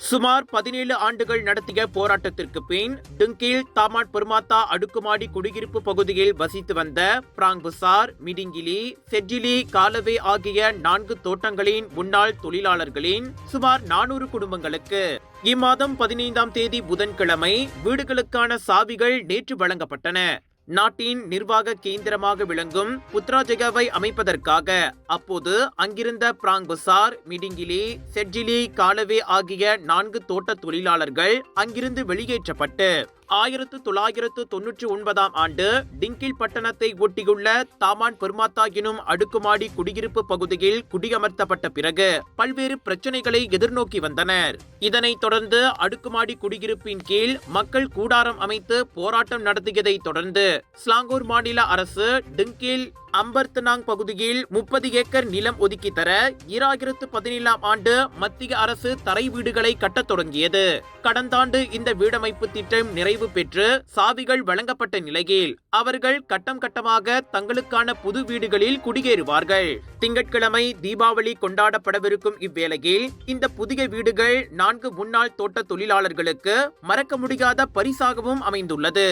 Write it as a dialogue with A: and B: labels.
A: சுமார் 17 ஆண்டுகள் நடத்திய போராட்டத்திற்கு பின் டிங்கில் தாமான் பெருமாத்தா அடுக்குமாடி குடியிருப்பு பகுதியில் வசித்து வந்த பிராங்புசார், மிடிங்கிலி, செட்ஜிலி, காலவே ஆகிய 4 தோட்டங்களின் முன்னாள் தொழிலாளர்களின் சுமார் 400 குடும்பங்களுக்கு இம்மாதம் 15ஆம் தேதி புதன்கிழமை வீடுகளுக்கான சாவிகள் நேற்று வழங்கப்பட்டன. நாட்டின் நிர்வாக கேந்திரமாக விளங்கும் புத்ராஜயாவை அமைப்பதற்காக அப்போது அங்கிருந்த பிராங்புசார், மிடிங்கிலி, செட்ஜிலி, காலவே ஆகிய 4 தோட்ட தொழிலாளர்கள் அங்கிருந்து வெளியேற்றப்பட்டு 1999ஆம் ஆண்டு டிங்கில் பட்டணத்தை ஒட்டியுள்ள தாமான் பெருமாத்தா எனும் அடுக்குமாடி குடியிருப்பு பகுதியில் குடியமர்த்தப்பட்ட பிறகு பல்வேறு பிரச்சனைகளை எதிர்நோக்கி வந்தனர். இதனைத் தொடர்ந்து அடுக்குமாடி குடியிருப்பின் கீழ் மக்கள் கூடாரம் அமைத்து போராட்டம் நடத்தியதை தொடர்ந்து ஸ்லாங்கூர் மாநில அரசு டிங்கில் அம்பர்தனாங் பகுதியில் 30 ஏக்கர் நிலம் ஒதுக்கி தர 2017ஆம் ஆண்டு மத்திய அரசு தரை வீடுகளை கட்டத் தொடங்கியது. கடந்த ஆண்டு இந்த வீடமைப்பு திட்டம் நிறைவு பெற்று சாவிகள் வழங்கப்பட்ட நிலையில் அவர்கள் கட்டம் கட்டமாக தங்களுக்கான புது வீடுகளில் குடியேறுவார்கள். திங்கட்கிழமை தீபாவளி கொண்டாடப்படவிருக்கும் இவ்வேளையில் இந்த புதிய வீடுகள் 4 முன்னாள் தோட்ட தொழிலாளர்களுக்கு மறக்க முடியாத பரிசாகவும் அமைந்துள்ளது.